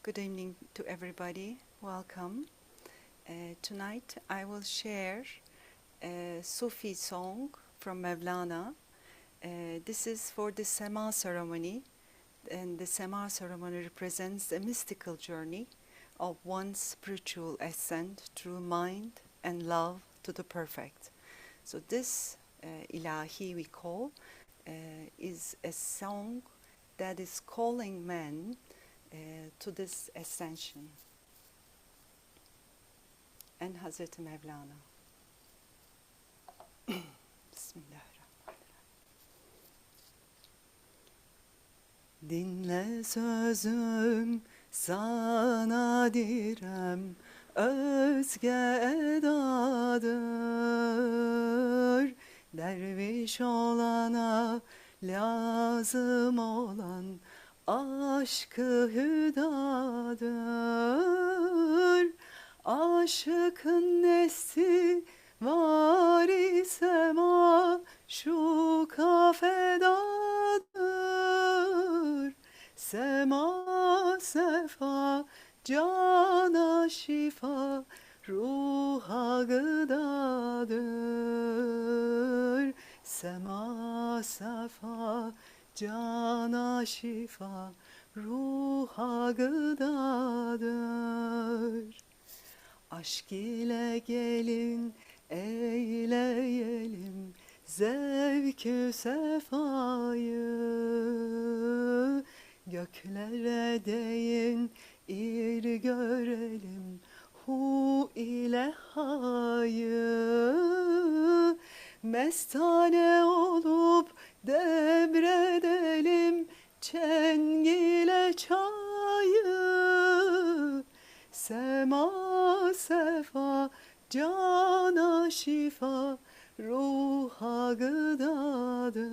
Good evening to everybody. Welcome. Tonight I will share a Sufi song from Mevlana. This is for the Sema ceremony, and the Sema ceremony represents a mystical journey of one's spiritual ascent through mind and love to the perfect. So this ilahi we call is a song that is calling men to this ascension. And Hazreti Mevlana. Bismillahirrahmanirrahim. Dinle sözüm sana direm, özge edadır. Derviş olana lazım olan aşkı hüdadır. Aşıkın nesli var ise şu kafedadır. Sema sefa, cana şifa, ruha gıdadır. Sema sefa, cana şifa, ruha gıdadır. Aşk ile gelin eyleyelim zevk-ü sefayı, göklere değin ir görelim hu ile hayı. Mestane olup devredelim çengile çayı. Sema sefa, cana şifa, ruha gıdadır.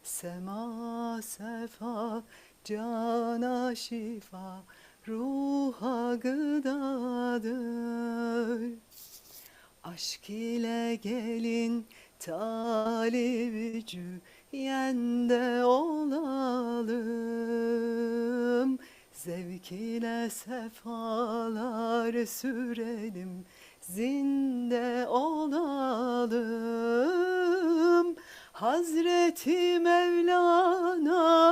Sema sefa, cana şifa, ruha gıdadır. Aşk ile gelin talibicü yende olalım. Zevk ile sefalar sürelim, zinde olalım. Hazreti Mevlana'ya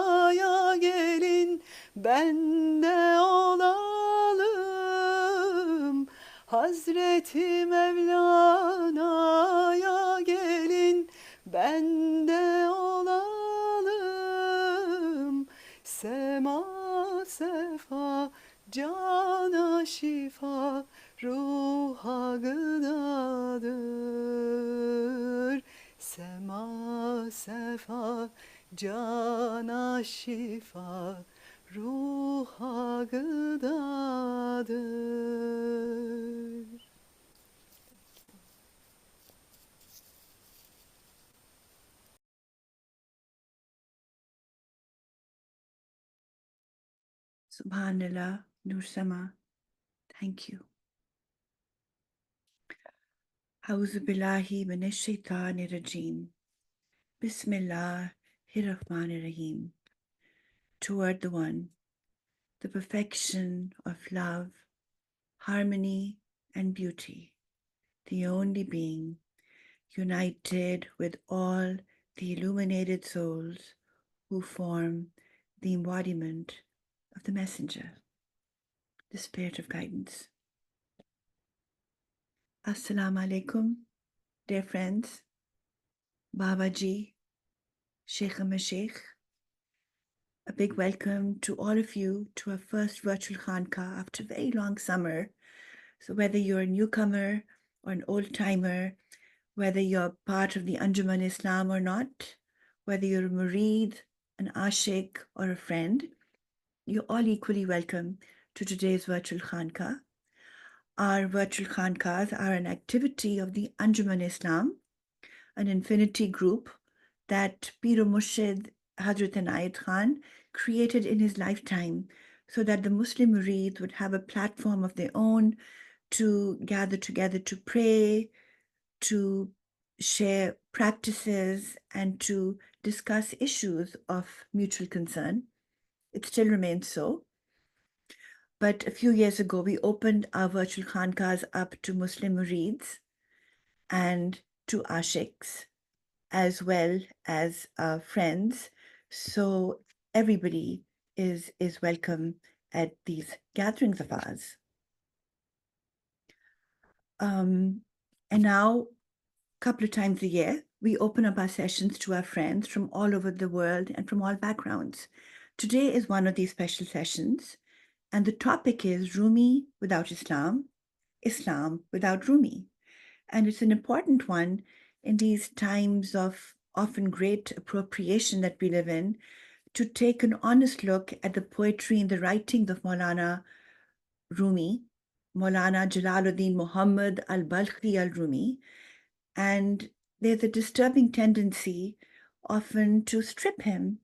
gelin, bende olalım. Hazreti Mevlana'ya gelin, bende olalım. Sema sefa, cana şifa, ruha gıdadır. Sema sefa, cana şifa, ruha gıdadır. Subhanallah, Nursema, thank you. Auzu billahi minash shaitanir rajim. Bismillahirrahmanirrahim. Toward the One, the perfection of love, harmony, and beauty, the only being, united with all the illuminated souls who form the embodiment of the Messenger, the Spirit of Guidance. Assalamu alaikum, dear friends, Babaji, Sheikh and Mashaykh. A big welcome to all of you to our first virtual Khanqah after a very long summer. So whether you're a newcomer or an old-timer, whether you're part of the Anjuman Islam or not, whether you're a murid, an ashik, or a friend, you're all equally welcome to today's virtual Khanqah. Our virtual Khanqahs are an activity of the Anjuman Islam, an infinity group that Pir Murshid Hazrat Inayat Khan created in his lifetime so that the Muslim murid would have a platform of their own to gather together to pray, to share practices, and to discuss issues of mutual concern. It still remains so. But a few years ago, we opened our virtual Khanqahs up to Muslim murids and to ashiks, as well as friends. So everybody is welcome at these gatherings of ours. And now, a couple of times a year, we open up our sessions to our friends from all over the world and from all backgrounds. Today is one of these special sessions, and the topic is Rumi without Islam, Islam without Rumi. And it's an important one in these times of often great appropriation that we live in, to take an honest look at the poetry and the writings of Mevlana Rumi, Maulana Jalaluddin Muhammad al-Balkhi al-Rumi. And there's a disturbing tendency often to strip him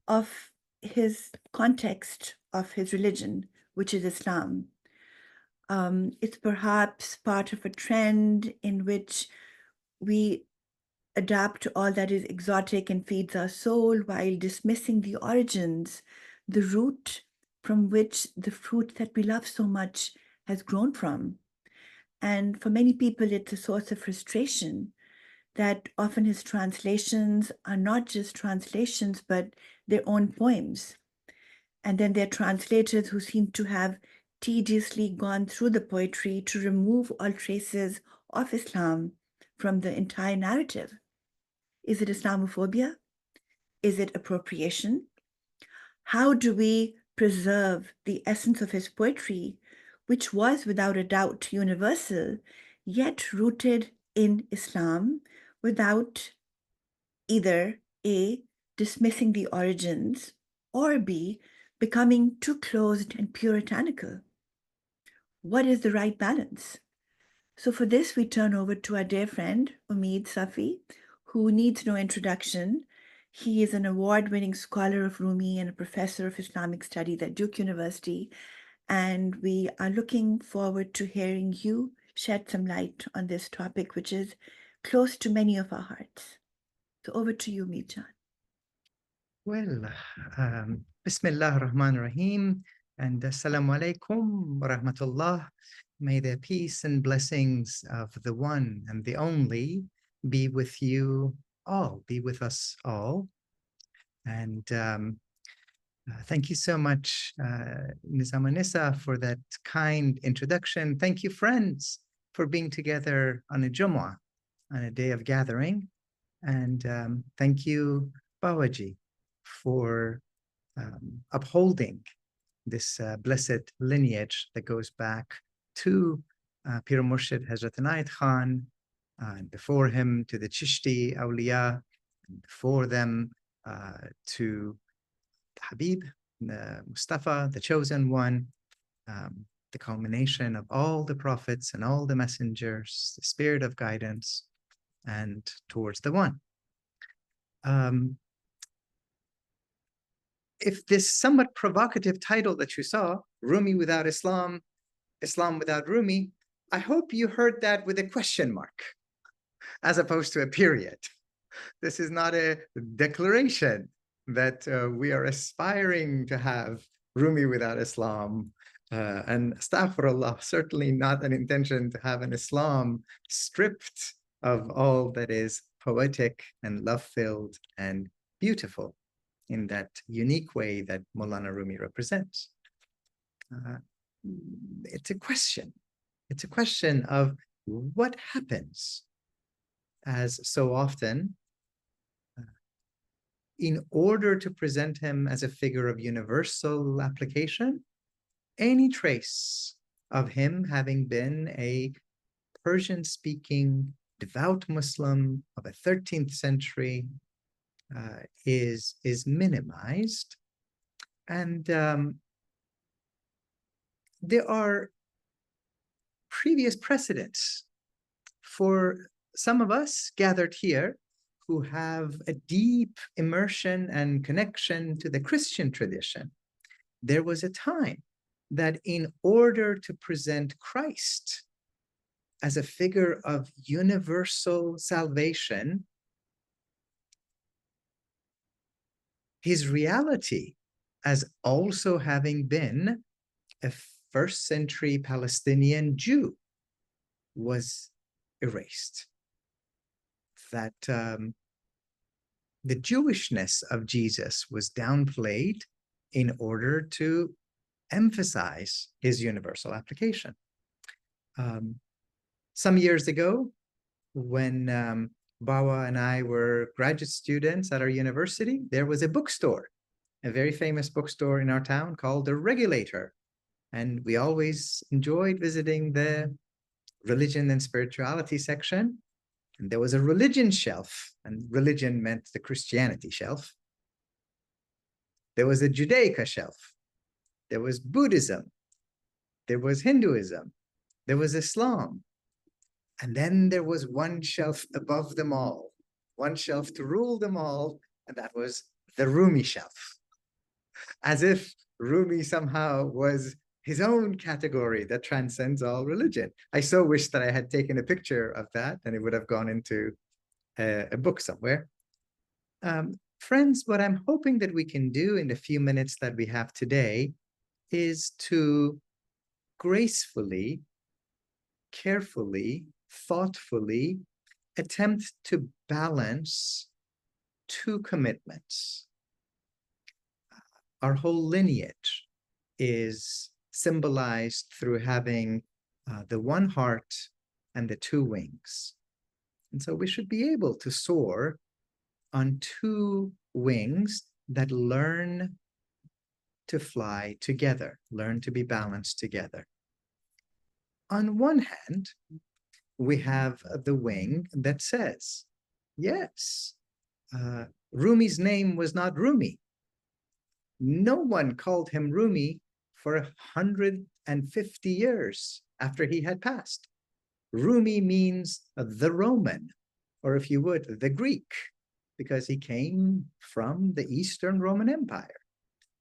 of his context of his religion, which is Islam. It's perhaps part of a trend in which we adapt to all that is exotic and feeds our soul while dismissing the origins, the root from which the fruit that we love so much has grown from. And for many people, it's a source of frustration that often his translations are not just translations, but their own poems. And then there are translators who seem to have tediously gone through the poetry to remove all traces of Islam from the entire narrative. Is it Islamophobia? Is it appropriation? How do we preserve the essence of his poetry, which was without a doubt universal, yet rooted in Islam, without either A, dismissing the origins, or B, becoming too closed and puritanical? What is the right balance? So for this, we turn over to our dear friend, Omid Safi, who needs no introduction. He is an award-winning scholar of Rumi and a professor of Islamic studies at Duke University. And we are looking forward to hearing you shed some light on this topic, which is close to many of our hearts. So over to you, Omid. Well, Bismillah ar-Rahman ar-Rahim, and Assalamu alaikum wa rahmatullah. May the peace and blessings of the one and the only be with you all, be with us all. And thank you so much, Nizam Nisa, for that kind introduction. Thank you, friends, for being together on a Jumu'ah, on a day of gathering. And thank you, Bawaji, for upholding this blessed lineage that goes back to Pir Murshid Hazrat Inayat Khan, and before him to the Chishti Awliya, and before them to Habib, Mustafa, the chosen one, the culmination of all the prophets and all the messengers, the spirit of guidance, and towards the one. If this somewhat provocative title that you saw, Rumi without Islam, Islam without Rumi, I hope you heard that with a question mark, as opposed to a period. This is not a declaration that we are aspiring to have Rumi without Islam, and astaghfirullah, certainly not an intention to have an Islam stripped of all that is poetic and love-filled and beautiful in that unique way that Mevlana Rumi represents. It's a question. It's a question of what happens, as so often, in order to present him as a figure of universal application, any trace of him having been a Persian-speaking, devout Muslim of a 13th century is minimized. And there are previous precedents for some of us gathered here who have a deep immersion and connection to the Christian tradition. There was a time that in order to present Christ as a figure of universal salvation, his reality as also having been a first century Palestinian Jew was erased. That the Jewishness of Jesus was downplayed in order to emphasize his universal application. Some years ago, when Bawa and I were graduate students at our university, there was a bookstore, a very famous bookstore in our town called The Regulator. And we always enjoyed visiting the religion and spirituality section. And there was a religion shelf, and religion meant the Christianity shelf. There was a Judaica shelf. There was Buddhism. There was Hinduism. There was Islam. And then there was one shelf above them all, one shelf to rule them all, and that was the Rumi shelf. As if Rumi somehow was his own category that transcends all religion. I so wish that I had taken a picture of that and it would have gone into a book somewhere. Friends, what I'm hoping that we can do in the few minutes that we have today is to gracefully, carefully, thoughtfully attempt to balance two commitments. Our whole lineage is symbolized through having the one heart and the two wings. And so we should be able to soar on two wings that learn to fly together, learn to be balanced together. On one hand, we have the wing that says, yes, Rumi's name was not Rumi. No one called him Rumi for 150 years after he had passed. Rumi means the Roman, or if you would, the Greek, because he came from the Eastern Roman Empire.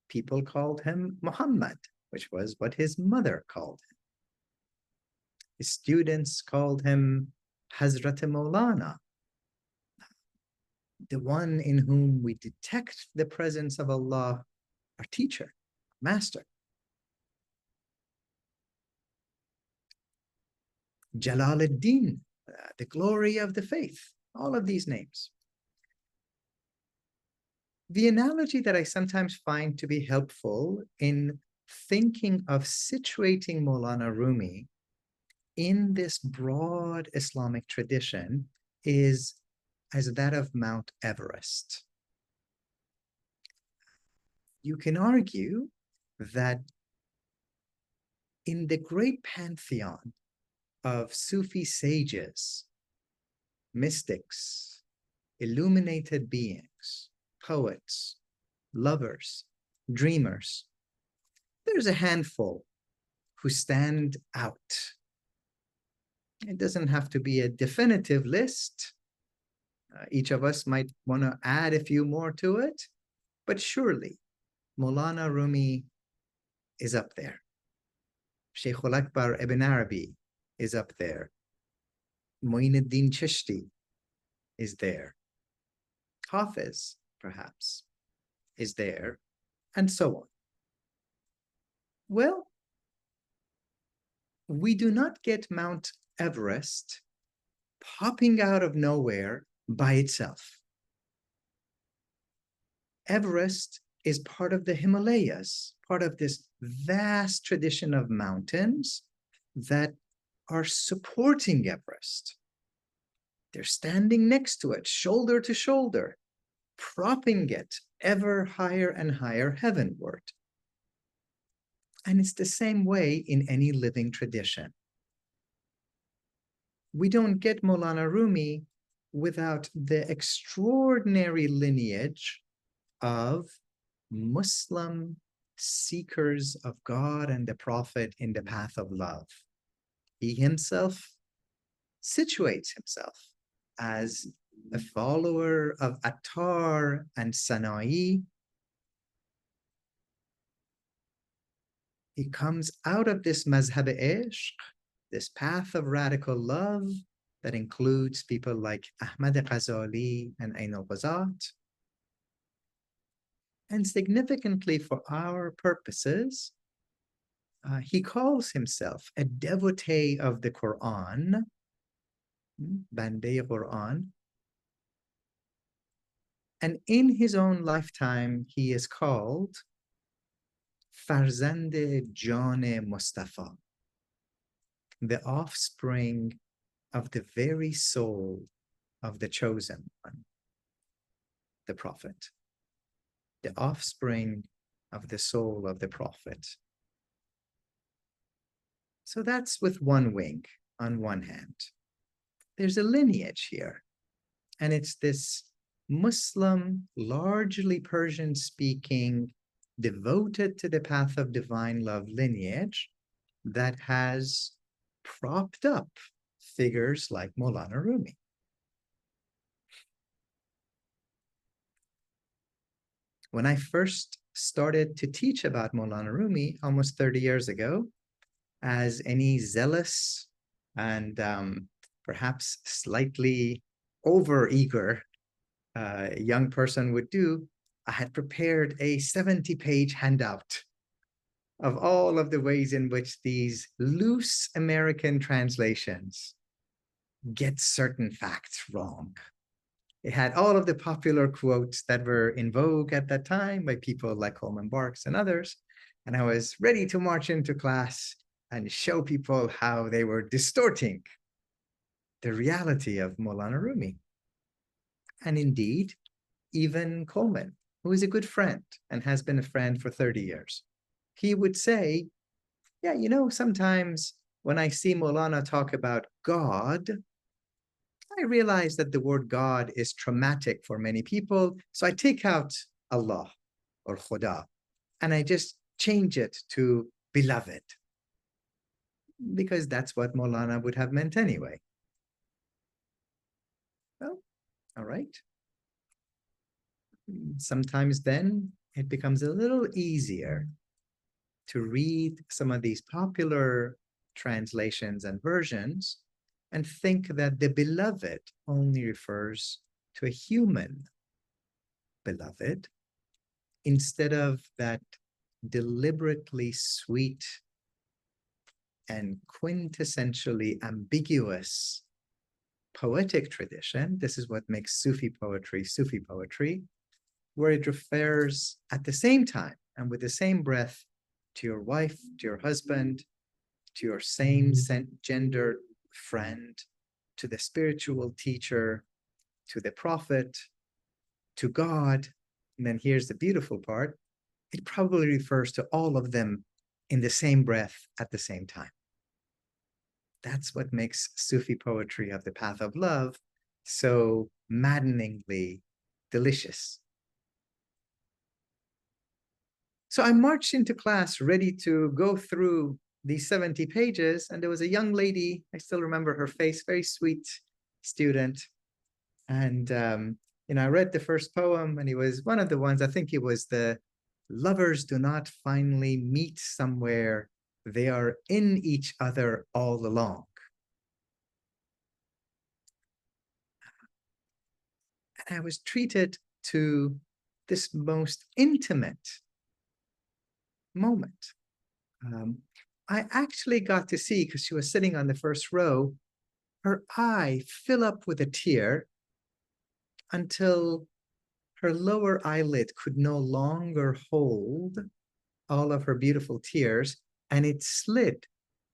People called him Muhammad, which was what his mother called him. His students called him Hazrat Maulana, the one in whom we detect the presence of Allah, our teacher, master. Jalal ad-Din, the glory of the faith, all of these names. The analogy that I sometimes find to be helpful in thinking of situating Mevlana Rumi in this broad Islamic tradition is as that of Mount Everest. You can argue that in the great pantheon of Sufi sages, mystics, illuminated beings, poets, lovers, dreamers, there's a handful who stand out. It doesn't have to be a definitive list. Each of us might want to add a few more to it, but surely Mevlana Rumi is up there. Shaykh al-Akbar Ibn Arabi is up there. Muinuddin Chishti is there. Hafiz, perhaps, is there, and so on. Well, we do not get Mount Everest popping out of nowhere by itself. Everest is part of the Himalayas, part of this vast tradition of mountains that are supporting Everest. They're standing next to it, shoulder to shoulder, propping it ever higher and higher heavenward. And it's the same way in any living tradition. We don't get Mevlana Rumi without the extraordinary lineage of Muslim seekers of God and the Prophet in the path of love. He himself situates himself as a follower of Attar and Sana'i. He comes out of this mazhab-e-ishq, this path of radical love that includes people like Ahmad Ghazali and Ain al-Ghazat. And significantly for our purposes, he calls himself a devotee of the Quran, Bande Quran, and in his own lifetime, he is called Farzande Jan Mustafa, the offspring of the very soul of the chosen one, the Prophet, the offspring of the soul of the Prophet. So that's with one wing on one hand. There's a lineage here, and it's this Muslim, largely Persian-speaking, devoted to the path of divine love lineage that has propped up figures like Mevlana Rumi. When I first started to teach about Mevlana Rumi almost 30 years ago, as any zealous and perhaps slightly over-eager young person would do, I had prepared a 70-page handout of all of the ways in which these loose American translations get certain facts wrong. It had all of the popular quotes that were in vogue at that time by people like Coleman Barks and others, and I was ready to march into class and show people how they were distorting the reality of Mevlana Rumi. And indeed, even Coleman, who is a good friend and has been a friend for 30 years, he would say, yeah, you know, sometimes when I see Mevlana talk about God, I realize that the word God is traumatic for many people, so I take out Allah or Khuda, and I just change it to beloved, because that's what Mevlana would have meant anyway. Well, all right. Sometimes then it becomes a little easier to read some of these popular translations and versions and think that the beloved only refers to a human beloved, instead of that deliberately sweet and quintessentially ambiguous poetic tradition. This is what makes Sufi poetry, where it refers at the same time and with the same breath to your wife, to your husband, to your same gendered friend, to the spiritual teacher, to the prophet, to God. And then here's the beautiful part. It probably refers to all of them in the same breath at the same time. That's what makes Sufi poetry of the path of love so maddeningly delicious. So I marched into class ready to go through these 70 pages, and there was a young lady, I still remember her face, very sweet student. And I read the first poem, and it was one of the ones, I think it was the lovers do not finally meet somewhere, they are in each other all along. And I was treated to this most intimate moment. I actually got to see, because she was sitting on the first row, her eye fill up with a tear until her lower eyelid could no longer hold all of her beautiful tears, and it slid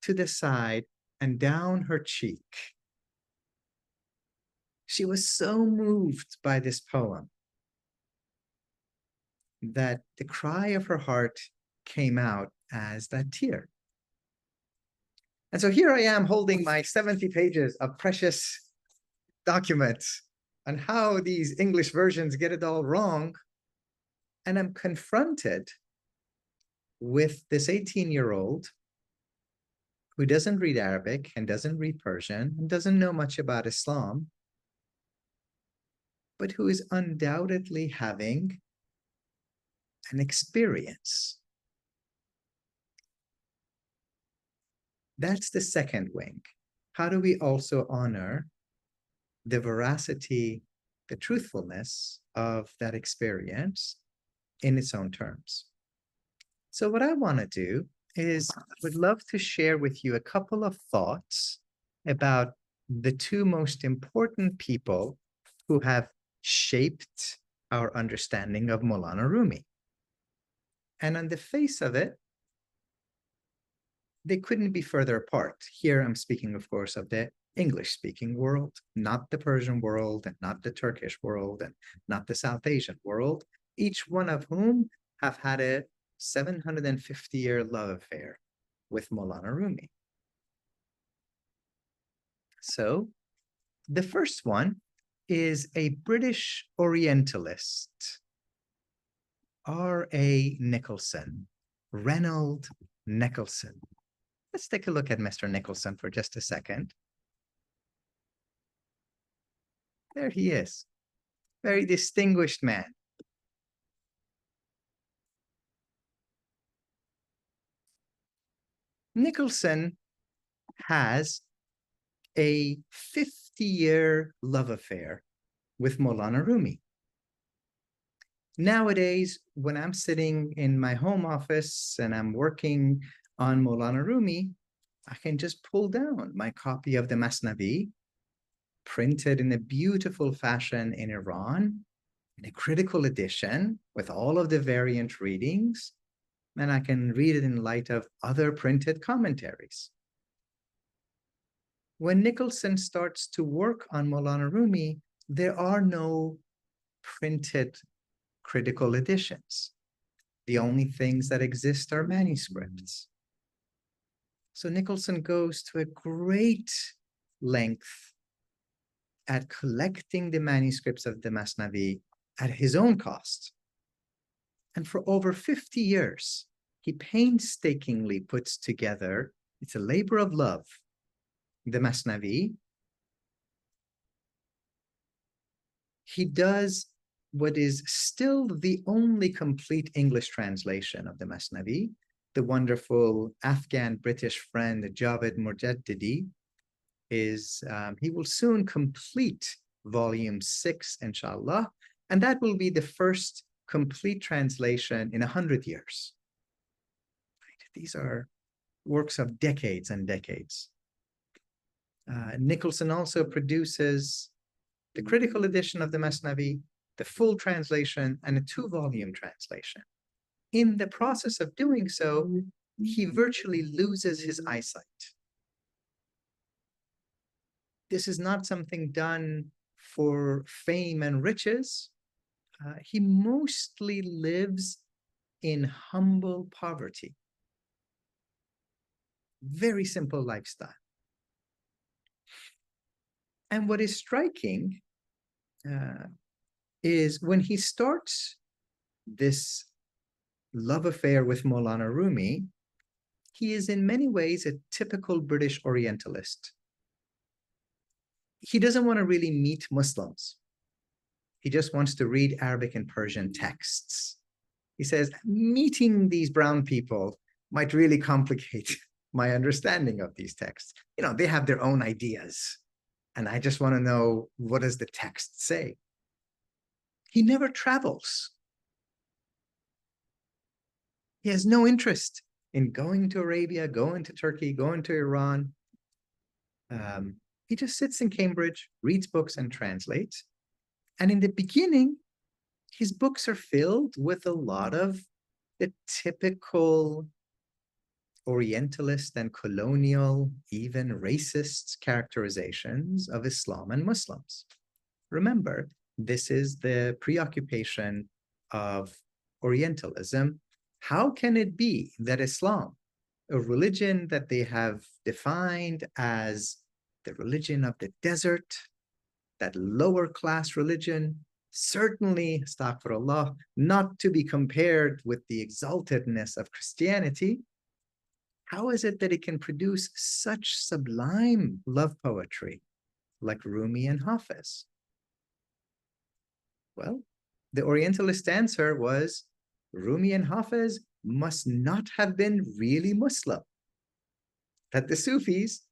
to the side and down her cheek. She was so moved by this poem that the cry of her heart came out as that tear. And so here I am holding my 70 pages of precious documents on how these English versions get it all wrong. And I'm confronted with this 18-year-old who doesn't read Arabic and doesn't read Persian and doesn't know much about Islam, but who is undoubtedly having an experience. That's the second wing. How do we also honor the veracity, the truthfulness of that experience in its own terms? So what I want to do is I would love to share with you a couple of thoughts about the two most important people who have shaped our understanding of Mevlana Rumi. And on the face of it, they couldn't be further apart. Here I'm speaking, of course, of the English-speaking world, not the Persian world, and not the Turkish world, and not the South Asian world, each one of whom have had a 750-year love affair with Mevlana Rumi. So the first one is a British Orientalist, R.A. Nicholson, Reynold Nicholson. Let's take a look at Mr. Nicholson for just a second. There he is, very distinguished man. Nicholson has a 50-year love affair with Mevlana Rumi. Nowadays, when I'm sitting in my home office and I'm working on Mevlana Rumi, I can just pull down my copy of the Masnavi, printed in a beautiful fashion in Iran, in a critical edition with all of the variant readings, and I can read it in light of other printed commentaries. When Nicholson starts to work on Mevlana Rumi, there are no printed critical editions. The only things that exist are manuscripts. So Nicholson goes to a great length at collecting the manuscripts of the Masnavi at his own cost. And for over 50 years, he painstakingly puts together, it's a labor of love, the Masnavi. He does what is still the only complete English translation of the Masnavi. The wonderful Afghan-British friend Javed Murjaddidi he will soon complete volume 6, inshallah, and that will be the first complete translation in 100 years. These are works of decades and decades. Nicholson also produces the critical edition of the Masnavi, the full translation, and a 2-volume translation. In the process of doing so, he virtually loses his eyesight. This is not something done for fame and riches. He mostly lives in humble poverty. Very simple lifestyle. And what is striking is when he starts this love affair with Mevlana Rumi, he is in many ways a typical British Orientalist. He doesn't want to really meet Muslims. He just wants to read Arabic and Persian texts. He says, meeting these brown people might really complicate my understanding of these texts. You know, they have their own ideas, and I just want to know, what does the text say? He never travels. He has no interest in going to Arabia, going to Turkey, going to Iran. He just sits in Cambridge, reads books, and translates. And in the beginning, his books are filled with a lot of the typical Orientalist and colonial, even racist characterizations of Islam and Muslims. Remember, this is the preoccupation of Orientalism. How can it be that Islam, a religion that they have defined as the religion of the desert, that lower class religion, certainly, astaghfirullah, not to be compared with the exaltedness of Christianity, how is it that it can produce such sublime love poetry like Rumi and Hafiz? Well, the Orientalist answer was Rumi and Hafiz must not have been really Muslim. That the Sufis,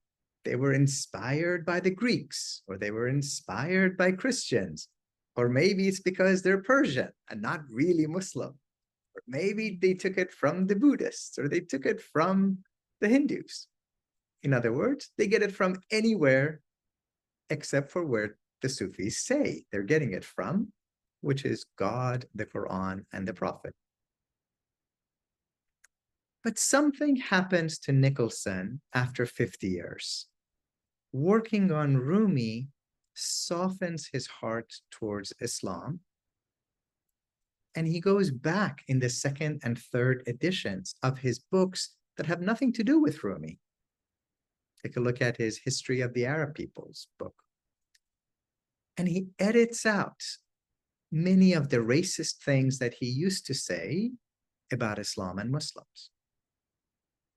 they were inspired by the Greeks, or they were inspired by Christians, or maybe it's because they're Persian and not really Muslim. Or maybe they took it from the Buddhists, or they took it from the Hindus. In other words, they get it from anywhere except for where the Sufis say they're getting it from, which is God, the Quran, and the Prophet. But something happens to Nicholson after 50 years. Working on Rumi softens his heart towards Islam, and he goes back in the second and third editions of his books that have nothing to do with Rumi. Take a look at his History of the Arab Peoples book. And he edits out many of the racist things that he used to say about Islam and Muslims.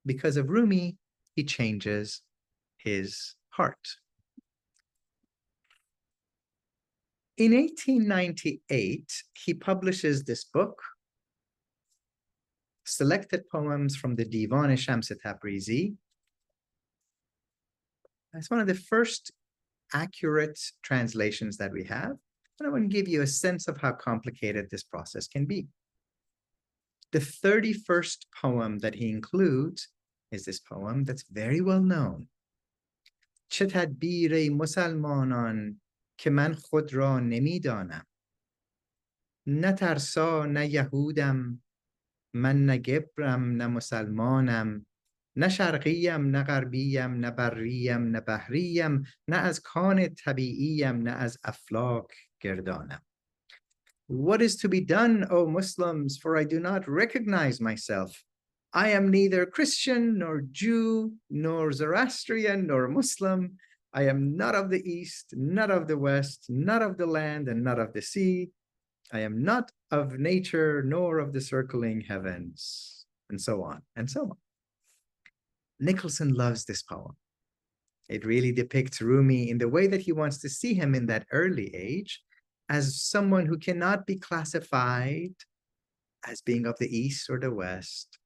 Because of Rumi, he changes his heart. In 1898, he publishes this book, Selected Poems from the Divan Shams Tabrizi. It's one of the first accurate translations that we have. And I want to give you a sense of how complicated this process can be. The 31st poem that he includes is this poem that's very well known. چه تدبیر ای مسلمانان که من خود را نمیدانم نه ترسا نه یهودم من نه گبرم نه مسلمانم نه شرقیم نه غربیم نه بریم نه بحریم نه از کان طبیعیم نه از افلاک گردانم. What is to be done, O Muslims, for I do not recognize myself. I am neither Christian, nor Jew, nor Zoroastrian, nor Muslim. I am not of the East, not of the West, not of the land, and not of the sea. I am not of nature, nor of the circling heavens, and so on, and so on. Nicholson loves this poem. It really depicts Rumi in the way that he wants to see him in that early age, as someone who cannot be classified as being of the East or the West,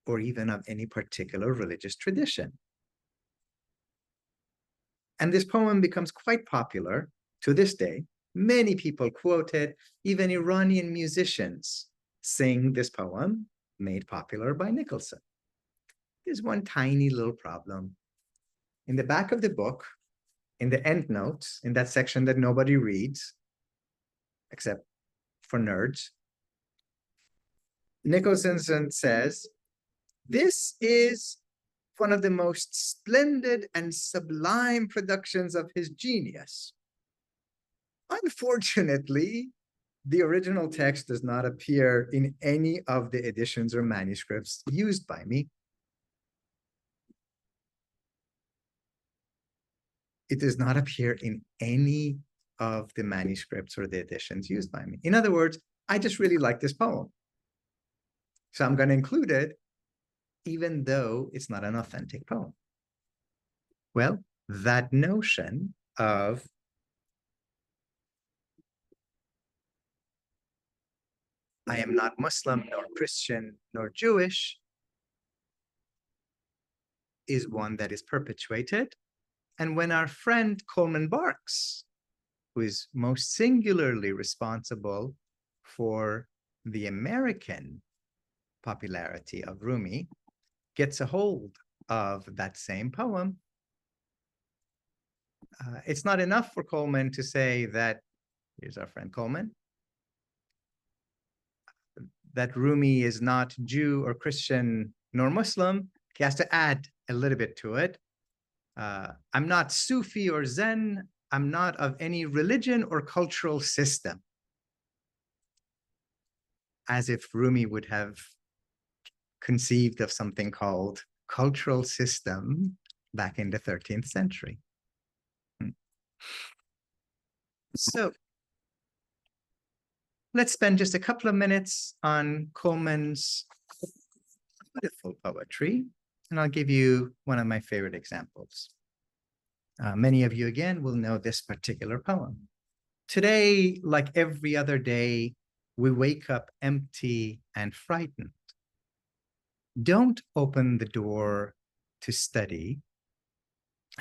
or even of any particular religious tradition. And this poem becomes quite popular to this day. Many people quote it. Even Iranian musicians sing this poem, made popular by Nicholson. There's one tiny little problem. In the back of the book, in the endnotes, in that section that nobody reads, except for nerds, Nicholson says, this is one of the most splendid and sublime productions of his genius. Unfortunately, the original text does not appear in any of the editions or manuscripts used by me. It does not appear in any of the manuscripts or the editions used by me. In other words, I just really like this poem. So I'm going to include it, even though it's not an authentic poem. Well, that notion of I am not Muslim, nor Christian, nor Jewish is one that is perpetuated. And when our friend Coleman Barks, who is most singularly responsible for the American popularity of Rumi, gets a hold of that same poem, it's not enough for Coleman to say that, here's our friend Coleman, that Rumi is not Jew or Christian nor Muslim. He has to add a little bit to it. I'm not Sufi or Zen. I'm not of any religion or cultural system. As if Rumi would have conceived of something called cultural system back in the 13th century. So let's spend just a couple of minutes on Coleman's beautiful poetry, and I'll give you one of my favorite examples. Many of you, again, will know this particular poem. Today, like every other day, we wake up empty and frightened. Don't open the door to study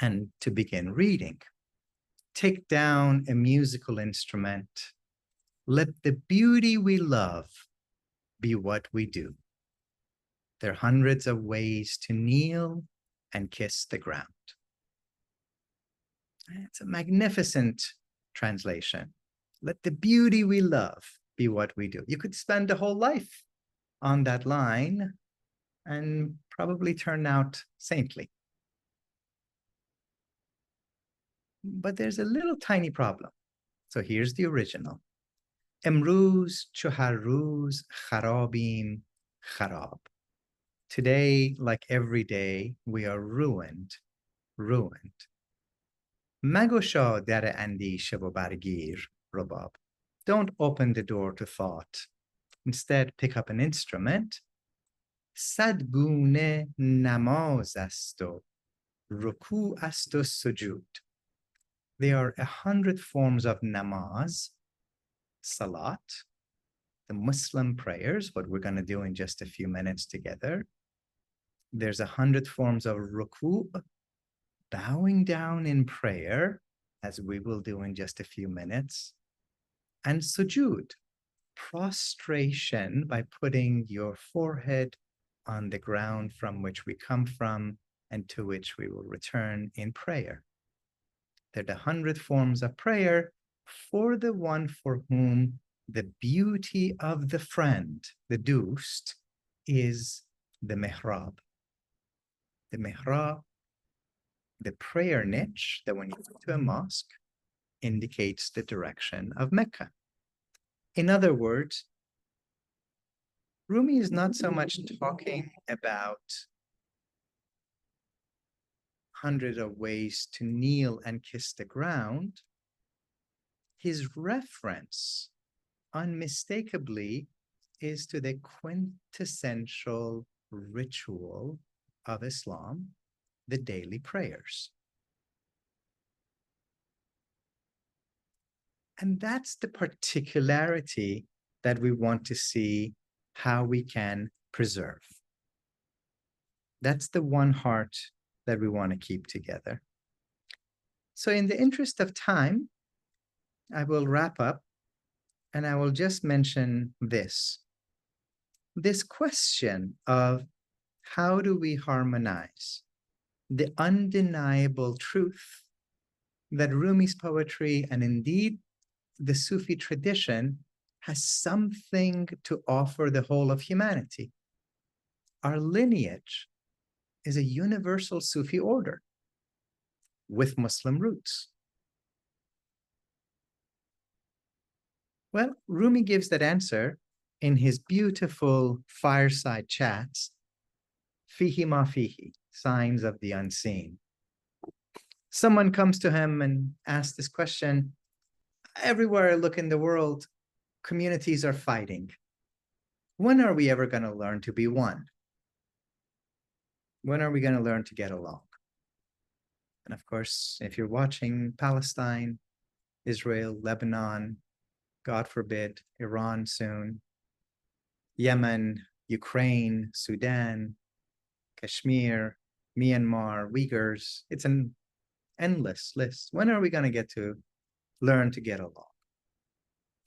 and to begin reading. Take down a musical instrument. Let the beauty we love be what we do. There are hundreds of ways to kneel and kiss the ground. It's a magnificent translation. Let the beauty we love be what we do. You could spend a whole life on that line and probably turn out saintly. But there's a little tiny problem. So here's the original. Emruz chahar ruz kharabim kharab. Today, like every day, we are ruined. Magosha dare andishe va bargir rabab. Don't open the door to thought. Instead, pick up an instrument. Sad gune namaz asto, ruku asto sujud. There are 100 forms of namaz, salat, the Muslim prayers, what we're going to do in just a few minutes together. There's 100 forms of ruku, bowing down in prayer, as we will do in just a few minutes, and sujud, prostration by putting your forehead on the ground from which we come from and to which we will return in prayer. They're the 100 forms of prayer for the one for whom the beauty of the friend, the dust, is the mihrab. The mihrab, the prayer niche that when you go to a mosque, indicates the direction of Mecca. In other words, Rumi is not so much talking about hundreds of ways to kneel and kiss the ground. His reference unmistakably is to the quintessential ritual of Islam, the daily prayers. And that's the particularity that we want to see how we can preserve. That's the one heart that we want to keep together. So in the interest of time, I will wrap up and I will just mention this. This question of how do we harmonize the undeniable truth that Rumi's poetry and indeed the Sufi tradition has something to offer the whole of humanity. Our lineage is a universal Sufi order with Muslim roots. Well, Rumi gives that answer in his beautiful fireside chats, Fihi ma fihi, signs of the unseen. Someone comes to him and asks this question. Everywhere I look in the world, communities are fighting. When are we ever going to learn to be one? When are we going to learn to get along? And of course, if you're watching Palestine, Israel, Lebanon, God forbid, Iran soon, Yemen, Ukraine, Sudan, Kashmir, Myanmar, Uyghurs, it's an endless list. When are we going to get to learn to get along?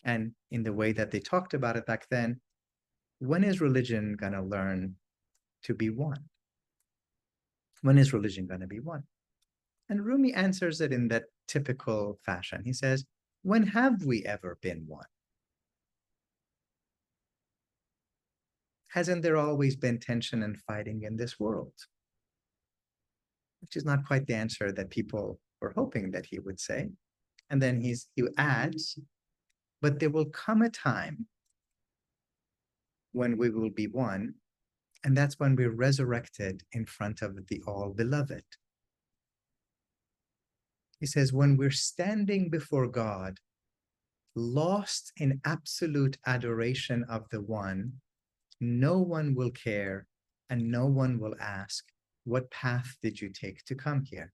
And in the way that they talked about it back then, when is religion going to learn to be one? When is religion going to be one? And Rumi answers it in that typical fashion. He says, when have we ever been one? Hasn't there always been tension and fighting in this world? Which is not quite the answer that people were hoping that he would say. And then he adds, but there will come a time when we will be one, and that's when we're resurrected in front of the all-beloved. He says, when we're standing before God, lost in absolute adoration of the one, no one will care and no one will ask, what path did you take to come here?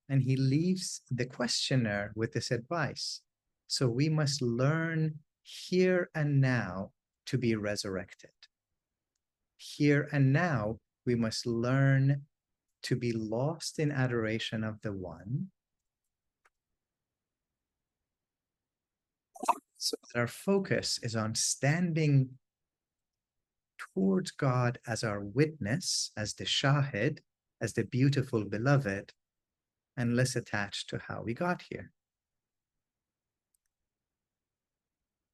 And he leaves the questioner with this advice. So we must learn here and now to be resurrected. Here and now, we must learn to be lost in adoration of the one, so that our focus is on standing towards God as our witness, as the shahid, as the beautiful beloved, and less attached to how we got here.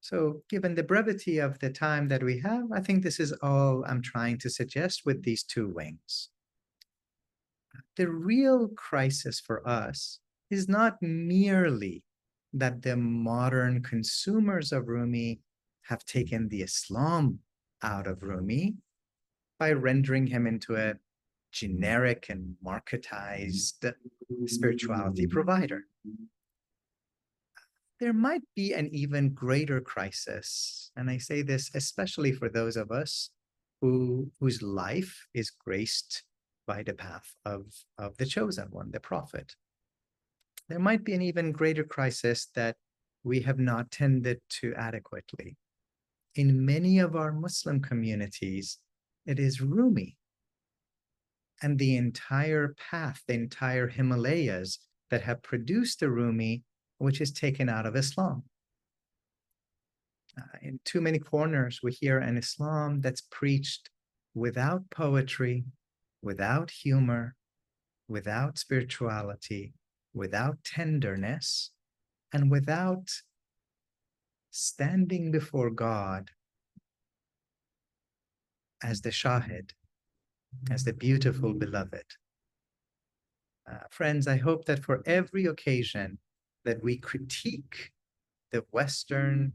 So given the brevity of the time that we have, I think this is all I'm trying to suggest with these two wings. The real crisis for us is not merely that the modern consumers of Rumi have taken the Islam out of Rumi by rendering him into a generic and marketized spirituality provider. There might be an even greater crisis, and I say this especially for those of us whose life is graced by the path of the chosen one, the prophet. There might be an even greater crisis that we have not tended to adequately. In many of our Muslim communities, it is Rumi and the entire path, the entire Himalayas that have produced the Rumi, which is taken out of Islam. In too many corners, we hear an Islam that's preached without poetry, without humor, without spirituality, without tenderness, and without standing before God as the shahid, as the beautiful beloved. Friends, I hope that for every occasion that we critique the Western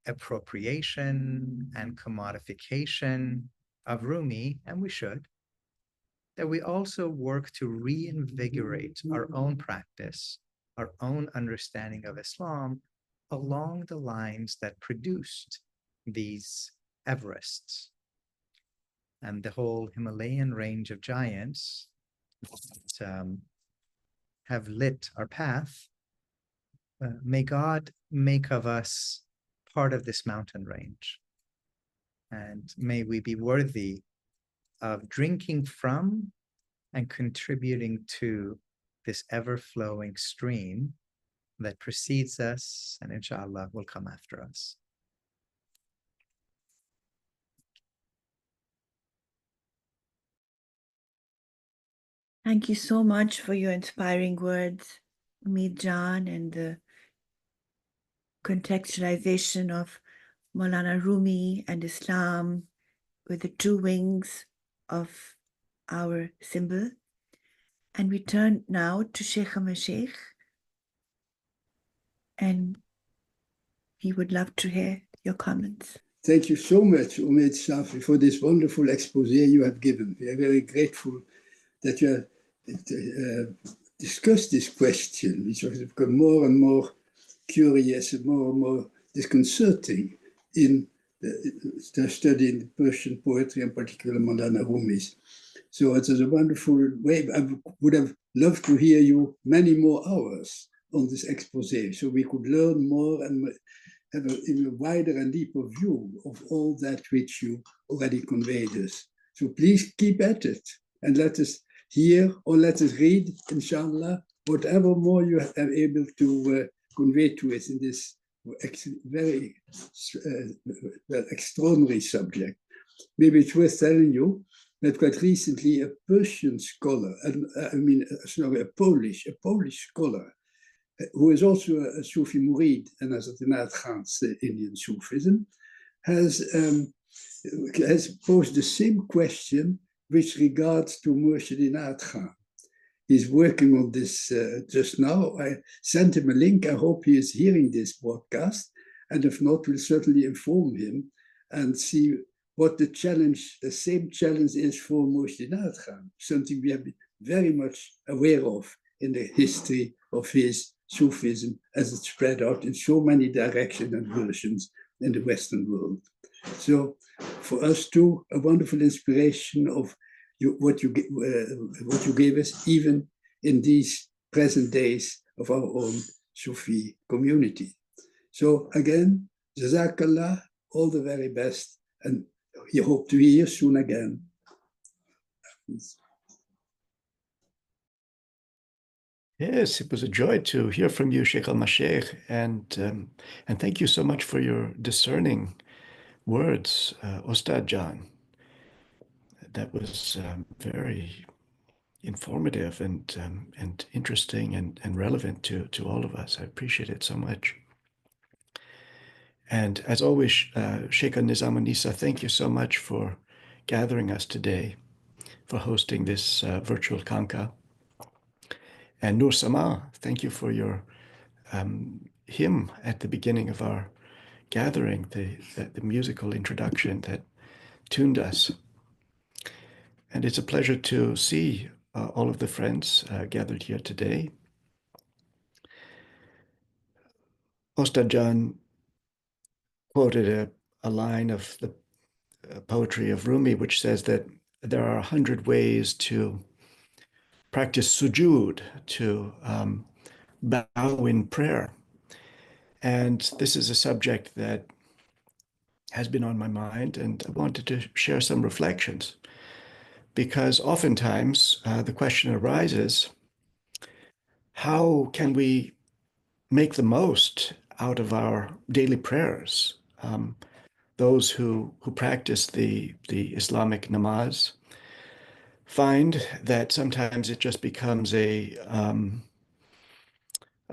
appropriation and commodification of Rumi, and we should, that we also work to reinvigorate our own practice, our own understanding of Islam along the lines that produced these Everests and the whole Himalayan range of giants that have lit our path. May God make of us part of this mountain range, and may we be worthy of drinking from and contributing to this ever-flowing stream that precedes us and inshallah will come after us. Thank you so much for your inspiring words, Omid Jan, and the contextualization of Mevlana Rumi and Islam with the two wings of our symbol. And we turn now to Sheikh Mashaykh, and he would love to hear your comments. Thank you so much, Omid Safi, for this wonderful expose you have given. We are very grateful that you have discussed this question, which has become more and more curious and more disconcerting in the study in Persian poetry, and particularly Mevlana Rumi's. So it is a wonderful way. I would have loved to hear you many more hours on this expose, so we could learn more and have a wider and deeper view of all that which you already conveyed us. So please keep at it and let us hear or let us read, inshallah, whatever more you are able to convey to us in this very extraordinary subject. Maybe it's worth telling you that quite recently a Persian scholar, a Polish scholar, who is also a Sufi Murid and has Inayat Khan's Indian Sufism, has posed the same question which regards to Murshid Inayat Khan. He's working on this just now. I sent him a link. I hope he is hearing this broadcast, and if not, we'll certainly inform him and see what the same challenge is for Murshid Inayat Khan, something we have been very much aware of in the history of his Sufism as it spread out in so many directions and versions in the Western world. So for us too, a wonderful inspiration of what you gave us, even in these present days of our own Sufi community. So again, Jazakallah, all the very best, and you hope to hear soon again. Yes, it was a joy to hear from you, Sheikh al-Mashaykh, and thank you so much for your discerning words, Ustad John. That was very informative and interesting and relevant to all of us. I appreciate it so much. And as always, Sheikh Nizam Nisa, thank you so much for gathering us today, for hosting this virtual Khanqah. And Nur Sama, thank you for your hymn at the beginning of our gathering, the musical introduction that tuned us. And it's a pleasure to see all of the friends gathered here today. Ostad Jan quoted a line of the poetry of Rumi, which says that there are 100 ways to practice sujud, to bow in prayer. And this is a subject that has been on my mind, and I wanted to share some reflections. Because oftentimes the question arises, how can we make the most out of our daily prayers? Those who practice the Islamic namaz find that sometimes it just becomes a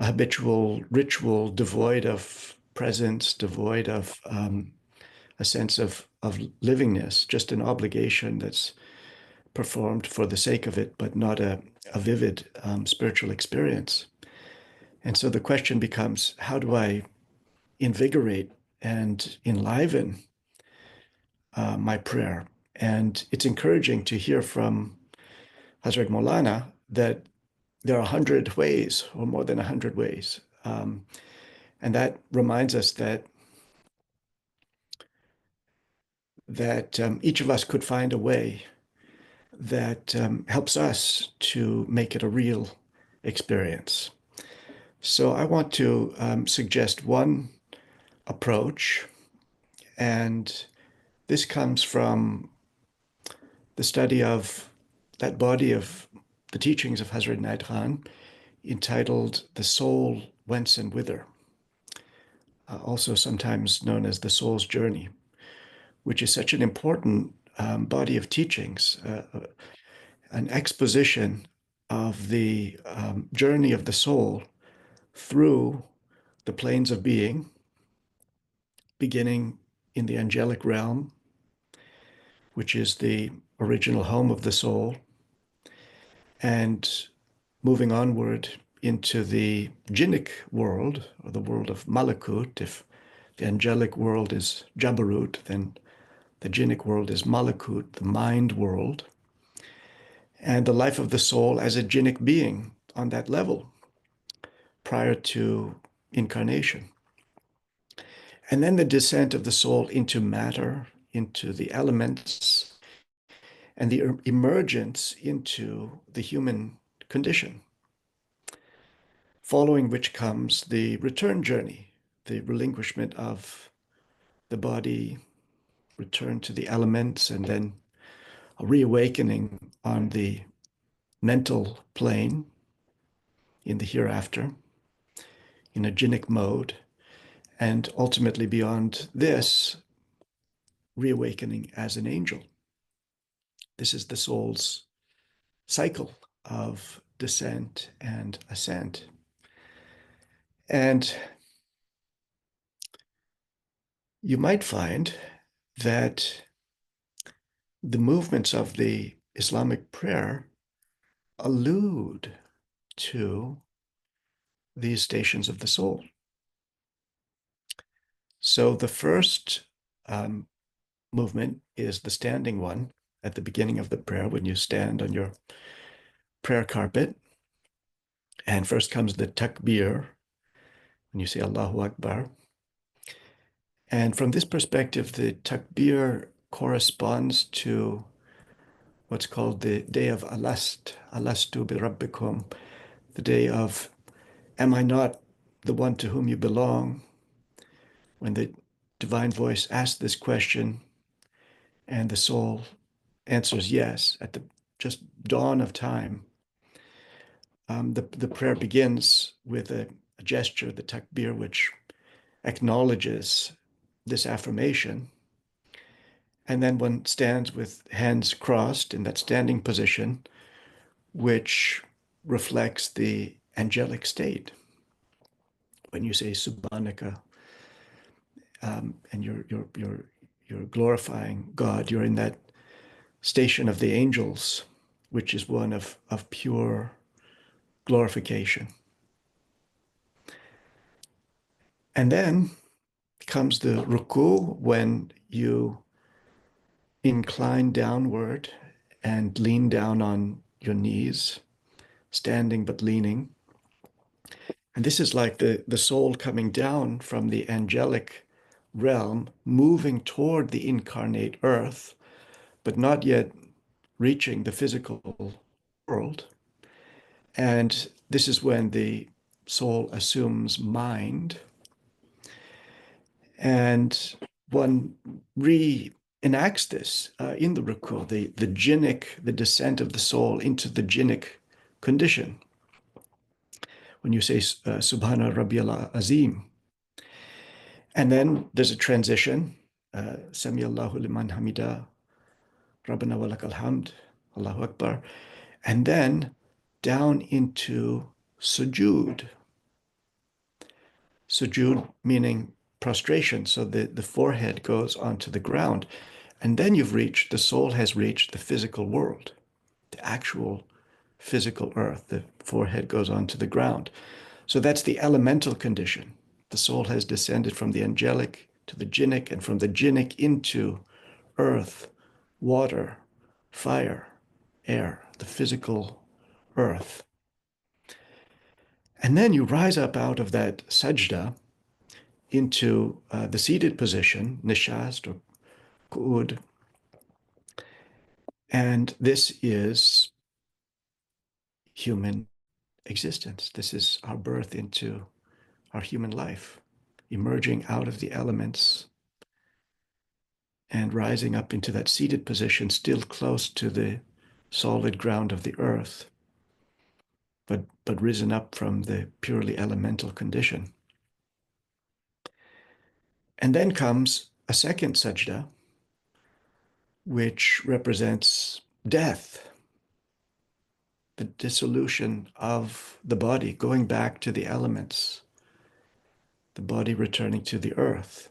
habitual ritual devoid of presence, devoid of a sense of livingness, just an obligation that's performed for the sake of it, but not a vivid spiritual experience. And so the question becomes, how do I invigorate and enliven my prayer? And it's encouraging to hear from Hazrat Maulana that there are 100 ways, or more than 100 ways. And that reminds us that each of us could find a way that helps us to make it a real experience. So I want to suggest one approach, and this comes from the study of that body of the teachings of Hazrat Naid Khan entitled The Soul, Whence and Whither, also sometimes known as The Soul's Journey, which is such an important body of teachings, an exposition of the journey of the soul through the planes of being, beginning in the angelic realm, which is the original home of the soul, and moving onward into the jinnic world, or the world of Malakut. If the angelic world is Jabarut, then the jinnic world is Malakut, the mind world, and the life of the soul as a jinnic being on that level prior to incarnation. And then the descent of the soul into matter, into the elements, and the emergence into the human condition, following which comes the return journey, the relinquishment of the body, return to the elements, and then a reawakening on the mental plane in the hereafter, in a jinnic mode, and ultimately beyond this, reawakening as an angel. This is the soul's cycle of descent and ascent. And you might find that the movements of the Islamic prayer allude to these stations of the soul. So the first movement is the standing one at the beginning of the prayer, when you stand on your prayer carpet. And first comes the takbir, when you say Allahu Akbar. And from this perspective, the takbir corresponds to what's called the day of alastu bi rabbikum, the day of, am I not the one to whom you belong? When the divine voice asks this question and the soul answers yes at the just dawn of time, the prayer begins with a gesture, the takbir, which acknowledges this affirmation. And then one stands with hands crossed in that standing position, which reflects the angelic state. When you say Subhanaka, and you're glorifying God, you're in that station of the angels, which is one of pure glorification. And then comes the ruku, when you incline downward and lean down on your knees, standing but leaning. And this is like the soul coming down from the angelic realm, moving toward the incarnate earth, but not yet reaching the physical world. And this is when the soul assumes mind. And one reenacts this in the ruku, the jinnic, the descent of the soul into the jinnic condition. When you say Subhana Rabbiyal Azim. And then there's a transition, Sami Allahu liman hamida, Rabbana wa lakal hamd, Allahu Akbar. And then down into sujood. Sujood meaning prostration, so the forehead goes onto the ground. And then the soul has reached the physical world, the actual physical earth. The forehead goes onto the ground. So that's the elemental condition. The soul has descended from the angelic to the jinnic, and from the jinnic into earth, water, fire, air, the physical earth. And then you rise up out of that sajda into the seated position, nishast or qu'ud. And this is human existence. This is our birth into our human life, emerging out of the elements and rising up into that seated position, still close to the solid ground of the earth, but risen up from the purely elemental condition. And then comes a second sajda, which represents death, the dissolution of the body, going back to the elements, the body returning to the earth.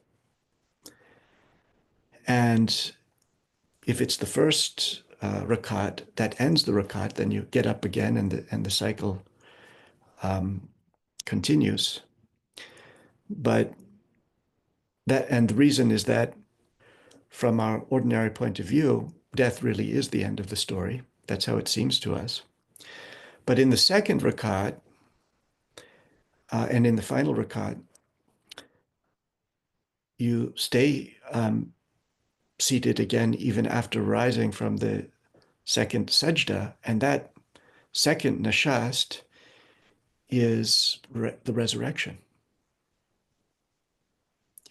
And if it's the first rakat that ends the rakat, then you get up again, and the cycle continues. But the reason is that from our ordinary point of view, death really is the end of the story. That's how it seems to us. But in the second rakat, and in the final rakat, you stay seated again even after rising from the second sajda, and that second nashast is the resurrection.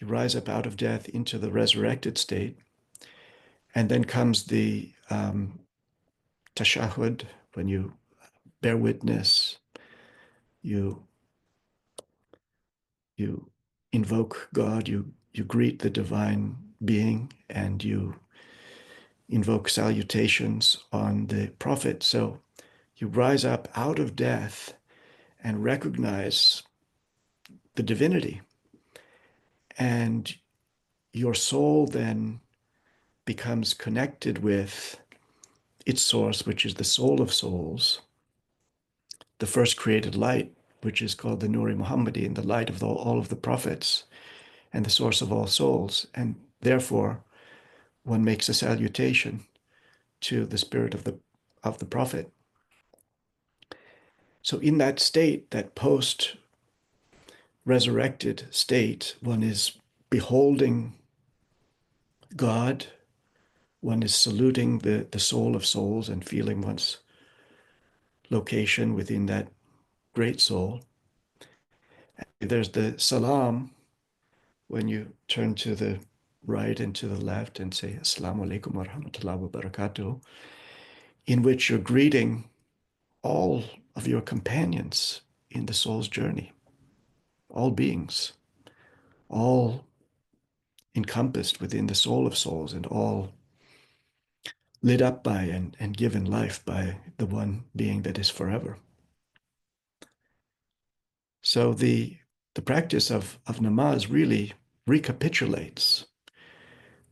You rise up out of death into the resurrected state, and then comes the tashahud, when you bear witness, you invoke God, you greet the divine being, and you invoke salutations on the prophet. So you rise up out of death and recognize the divinity. And your soul then becomes connected with its source, which is the soul of souls, the first created light, which is called the Nuri Muhammadi, and the light of all of the prophets, and the source of all souls. And therefore, one makes a salutation to the spirit of the prophet. So in that state, that post-resurrected state, one is beholding God, one is saluting the soul of souls and feeling one's location within that great soul. There's the salam, when you turn to the right and to the left and say, Assalamu alaikum wa rahmatullahi wa barakatuh, in which you're greeting all of your companions in the soul's journey, all beings, all encompassed within the soul of souls, and all lit up by and given life by the one being that is forever. So the practice of namaz really recapitulates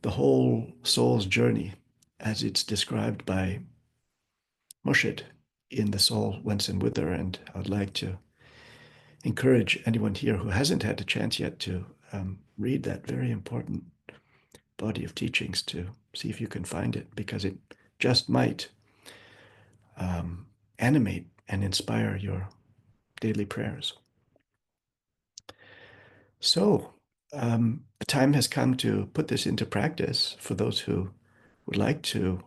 the whole soul's journey as it's described by Murshid in The Soul, Whence and Whither. And I'd like to encourage anyone here who hasn't had a chance yet to read that very important body of teachings, to see if you can find it, because it just might animate and inspire your daily prayers. So the time has come to put this into practice for those who would like to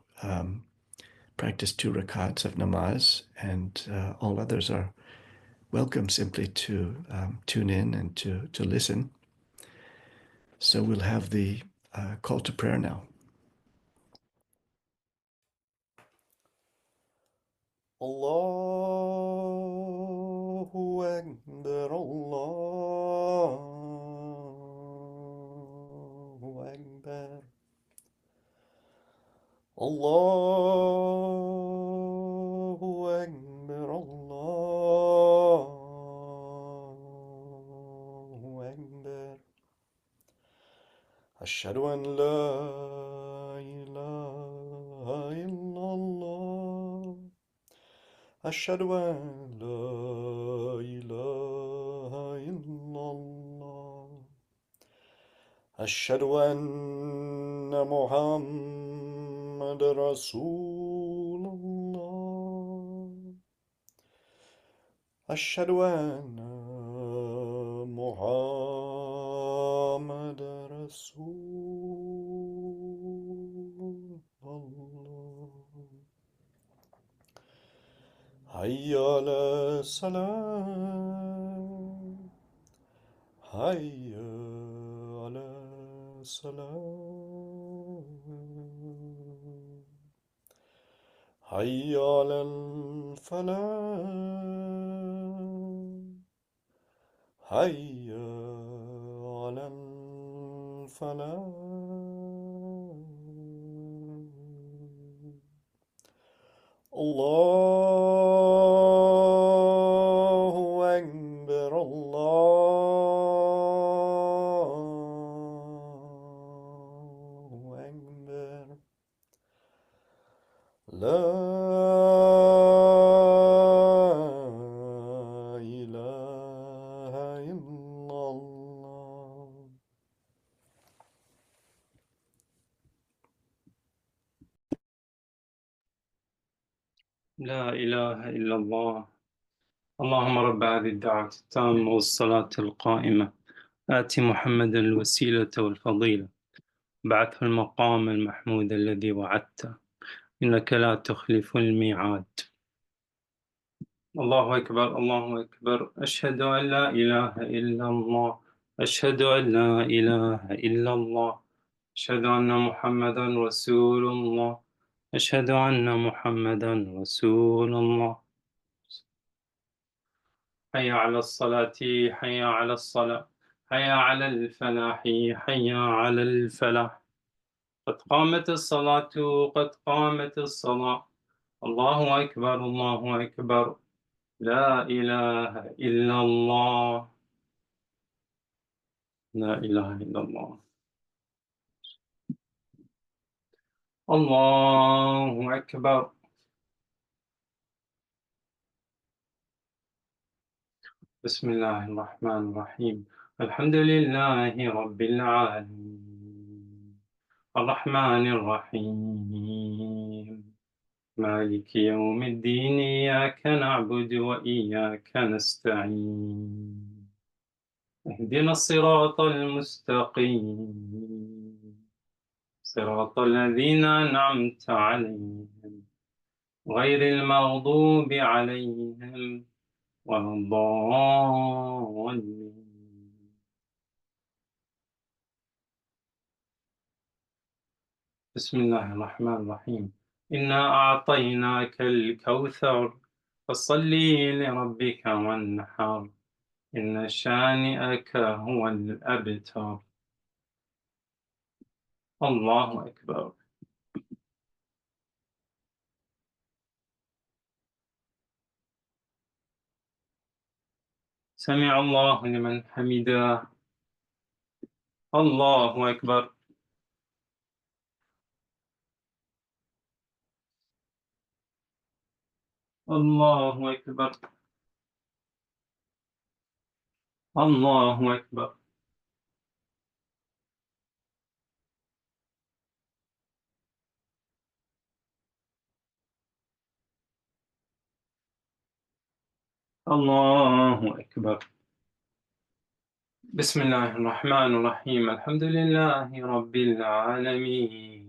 practice 2 rakats of namaz, and all others are welcome simply to tune in and to listen. So we'll have the call to prayer now. Allahu Akbar, Allahu Akbar. Allahu Akbar, Allahu Akbar. Ashhadu an la ilaha illallah. Ashhadu an la ilaha illallah. Ashhadu anna Muhammad Rasulullah. Ashhadu anna Muhammad Rasulullah. Hayya ala salam. Hayya ala salam. Hayya ala al-falah. Hayya ala al-falah. Allahu Akbar, Allahu Akbar. La ilaha illallah. لا إله إلا الله. اللهم رب هذه الدعوة التامة والصلاة القائمة آت محمد الوسيلة والفضيلة بعثه المقام المحمود الذي وعدته إنك لا تخلف الميعاد. الله أكبر، الله أكبر. أشهد أن لا إله إلا الله. أشهد أن لا إله إلا الله. أشهد أن محمدا رسول الله. أشهد أن محمدا رسول الله. حي على الصلاة، حي على الصلاة، حي على الفلاح، حي على الفلاح. قد قامت الصلاة، قد قامت الصلاة. الله أكبر، الله أكبر. لا إله إلا الله. لا إله إلا الله. الله أكبر. بسم الله الرحمن الرحيم. الحمد لله رب العالمين الرحمن الرحيم مالك يوم الدين إياك نعبد وإياك نستعين اهدنا الصراط المستقيم صراط الذين أنعمت عليهم غير المغضوب عليهم ولا الضالين. بسم الله الرحمن الرحيم. إنا أعطيناك الكوثر فصل لربك وانحر إن شانئك هو الأبتر. الله أكبر. سمع الله لمن حمده. الله أكبر. الله أكبر. الله أكبر. الله أكبر. بسم الله الرحمن الرحيم. الحمد لله رب العالمين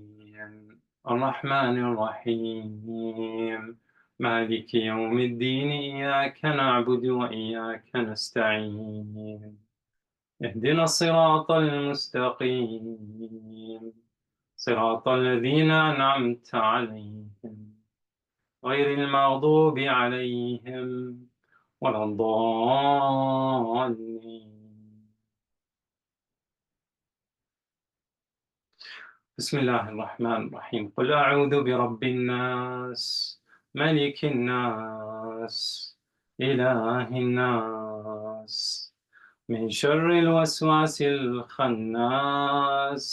الرحمن الرحيم مالك يوم الدين إياك نعبد وإياك نستعين اهدنا الصراط المستقيم صراط الذين أنعمت عليهم غير المغضوب عليهم ولا الضالين. بسم الله الرحمن الرحيم. قل أعوذ برب الناس ملك الناس إله الناس من شر الوسواس الخناس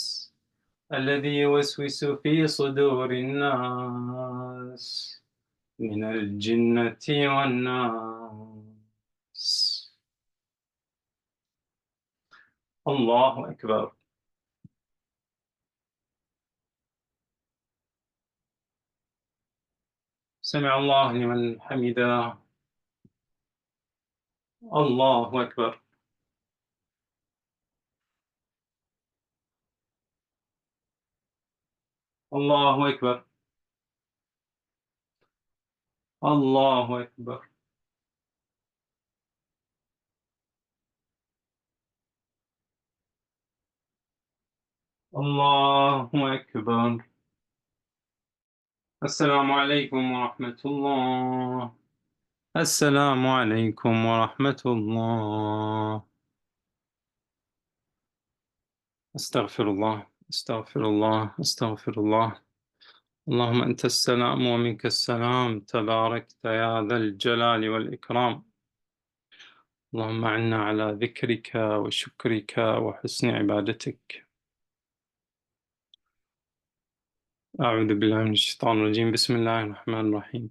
الذي يوسوس في صدور الناس من الجنة والناس. الله أكبر. سمع الله لمن حمده. الله أكبر. الله أكبر. الله أكبر. الله أكبر. السلام عليكم ورحمة الله. السلام عليكم ورحمة الله. أستغفر الله أستغفر الله أستغفر الله. اللهم أنت السلام ومنك السلام تباركت يا ذا الجلال والإكرام. اللهم أعنا على ذكرك وشكرك وحسن عبادتك. أعوذ بالله من الشيطان الرجيم. بسم الله الرحمن الرحيم.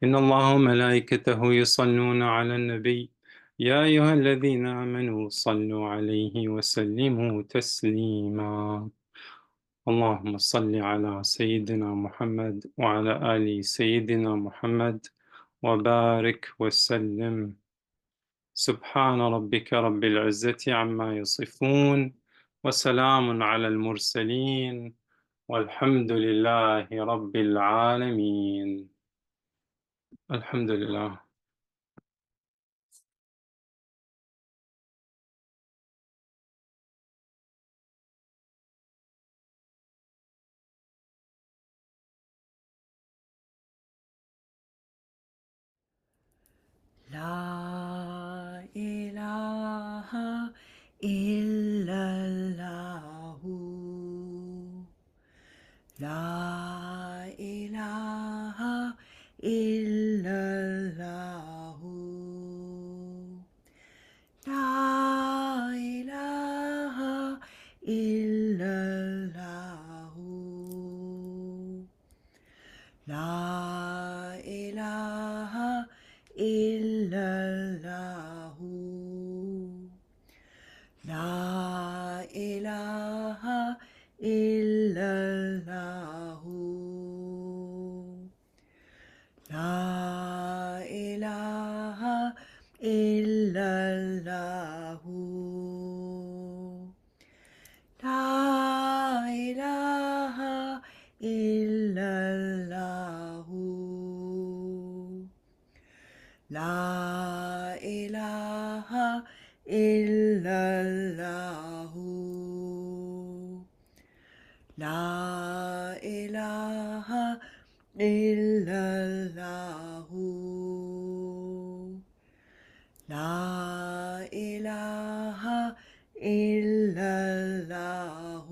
إن الله وملائكته يصلون على النبي يا أيها الذين آمنوا صلوا عليه وسلموا تسليما. اللهم صل على سيدنا محمد وعلى آل سيدنا محمد وبارك وسلم. سبحان ربك رب العزة عما يصفون وسلام على المرسلين والحمد لله رب العالمين. الحمد لله. La ilaha illallahu. La ilaha illallahu. La ilaha illallahu. La ilaha illallahu. La ilaha illallahu. La ilaha illallahu. La ilaha illallahu. La ilaha illallahu. La ilaha illallahu.